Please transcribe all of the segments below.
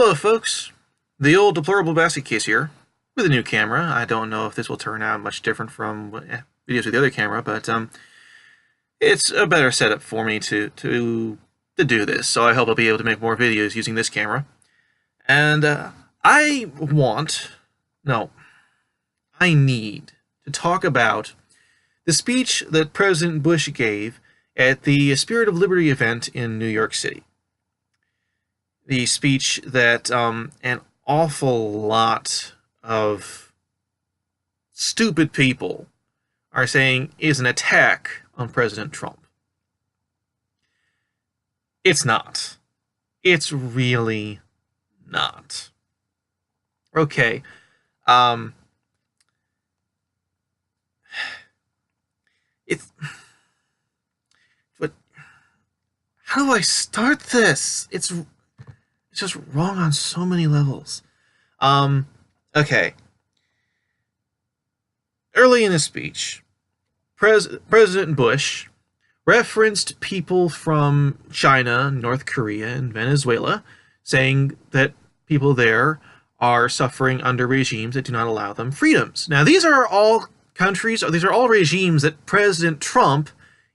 Hello folks, the old deplorable basket case here, with a new camera. I don't know if this will turn out much different from videos with the other camera, but it's a better setup for me to do this, so I hope I'll be able to make more videos using this camera. And I need to talk about the speech that President Bush gave at the Spirit of Liberty event in New York City. The speech that an awful lot of stupid people are saying is an attack on President Trump. It's not. It's really not. Okay. But how do I start this? It's just wrong on so many levels. Okay. Early in his speech, President Bush referenced people from China, North Korea, and Venezuela, saying that people there are suffering under regimes that do not allow them freedoms. Now, these are all countries, or these are all regimes that President Trump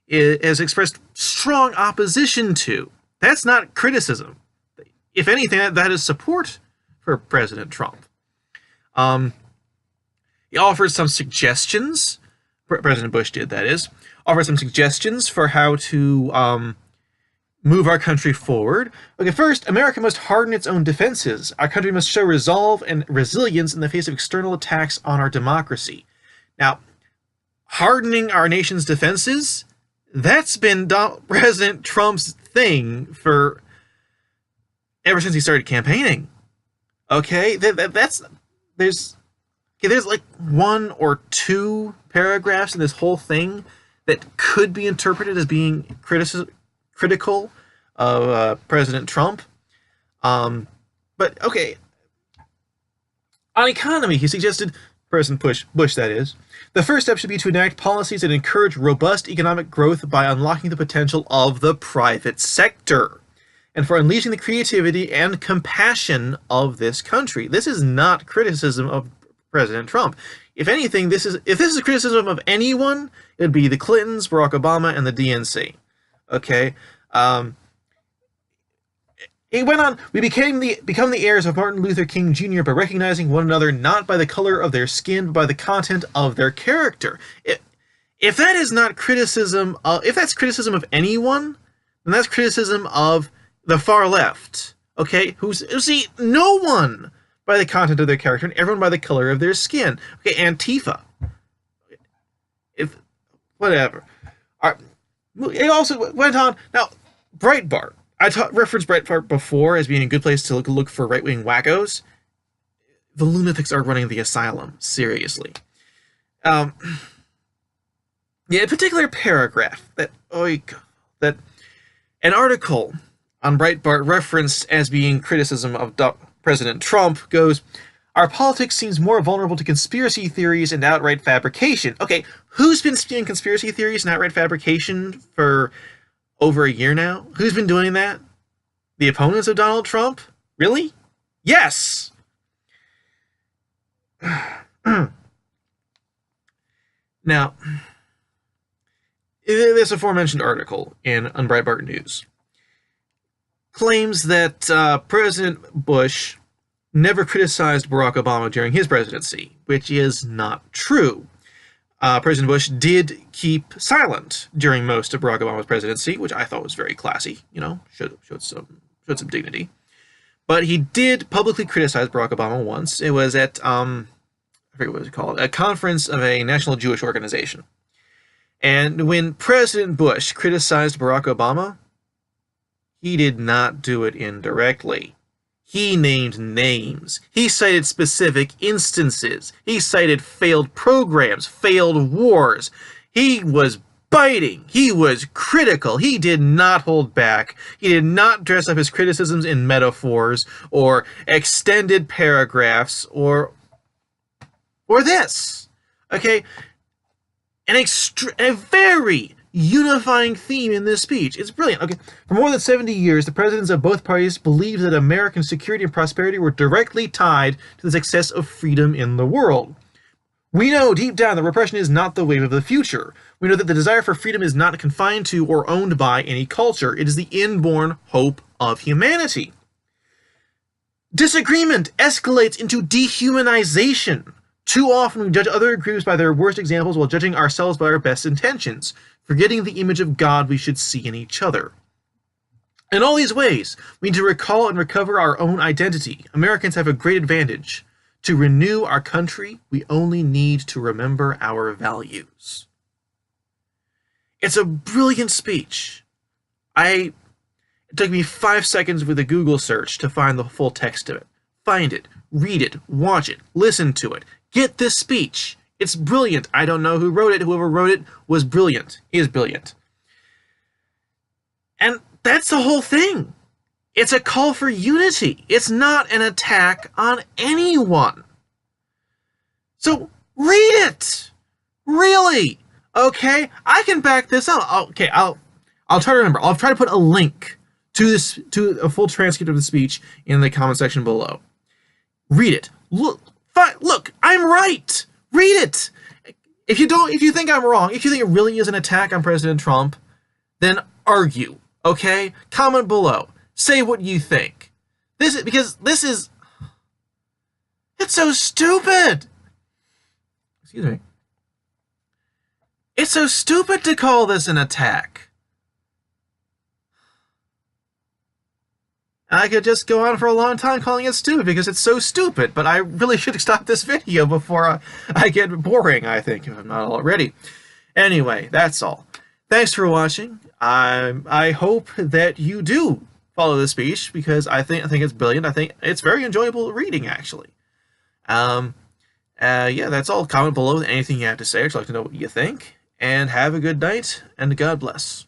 has expressed strong opposition to. That's not criticism. If anything, that is support for President Trump. He offered some suggestions, President Bush did, that is, offered some suggestions for how to move our country forward. Okay, first, America must harden its own defenses. Our country must show resolve and resilience in the face of external attacks on our democracy. Now, hardening our nation's defenses, that's been President Trump's thing for ever since he started campaigning. Okay, there's like one or two paragraphs in this whole thing that could be interpreted as being critical of President Trump. But okay, on economy, he suggested, President Bush that is, the first step should be to enact policies that encourage robust economic growth by unlocking the potential of the private sector, and for unleashing the creativity and compassion of this country. This is not criticism of President Trump. If anything, if this is a criticism of anyone, it would be the Clintons, Barack Obama, and the DNC. Okay? He went on, we become the heirs of Martin Luther King Jr. by recognizing one another not by the color of their skin, but by the content of their character. If that is not criticism, if that's criticism of anyone, then that's criticism of the far left, okay? See, no one by the content of their character and everyone by the color of their skin. Okay, Antifa. Whatever. All right. It also went on. Now, Breitbart. I referenced Breitbart before as being a good place to look for right-wing wackos. The lunatics are running the asylum, seriously. Yeah, a particular paragraph that an article on Breitbart referenced as being criticism of President Trump goes, our politics seems more vulnerable to conspiracy theories and outright fabrication. Okay, who's been spewing conspiracy theories and outright fabrication for over a year now? Who's been doing that? The opponents of Donald Trump? Really? Yes! Now, this aforementioned article on Breitbart News claims that President Bush never criticized Barack Obama during his presidency, which is not true. President Bush did keep silent during most of Barack Obama's presidency, which I thought was very classy, showed some dignity. But he did publicly criticize Barack Obama once. It was at, I forget what it was called, a conference of a national Jewish organization. And when President Bush criticized Barack Obama, he did not do it indirectly. He named names. He cited specific instances. He cited failed programs, failed wars. He was biting. He was critical. He did not hold back. He did not dress up his criticisms in metaphors or extended paragraphs or this. Okay? A very unifying theme in this speech. It's brilliant. Okay, for more than 70 years, the presidents of both parties believed that American security and prosperity were directly tied to the success of freedom in the world. We know deep down that repression is not the wave of the future. We know that the desire for freedom is not confined to or owned by any culture. It is the inborn hope of humanity. Disagreement escalates into dehumanization. Too often we judge other groups by their worst examples while judging ourselves by our best intentions, forgetting the image of God we should see in each other. In all these ways, we need to recall and recover our own identity. Americans have a great advantage. To renew our country, we only need to remember our values. It's a brilliant speech. It took me 5 seconds with a Google search to find the full text of it. Find it, read it, watch it, listen to it. Get this speech. It's brilliant. I don't know who wrote it. Whoever wrote it was brilliant. Is brilliant. And that's the whole thing. It's a call for unity. It's not an attack on anyone. So read it. Really. Okay? I can back this up. Okay, I'll try to remember. I'll try to put a link to a full transcript of the speech in the comment section below. Read it. Look, I'm right. Read it. If you think I'm wrong, if you think it really is an attack on President Trump, then argue. Okay? Comment below. Say what you think. It's so stupid. Excuse me. It's so stupid to call this an attack. I could just go on for a long time calling it stupid because it's so stupid, but I really should stop this video before I get boring, I think, if I'm not already. Anyway, that's all. Thanks for watching. I hope that you do follow this speech because I think it's brilliant. I think it's very enjoyable reading, actually. Yeah, that's all. Comment below with anything you have to say. I'd like to know what you think. And have a good night, and God bless.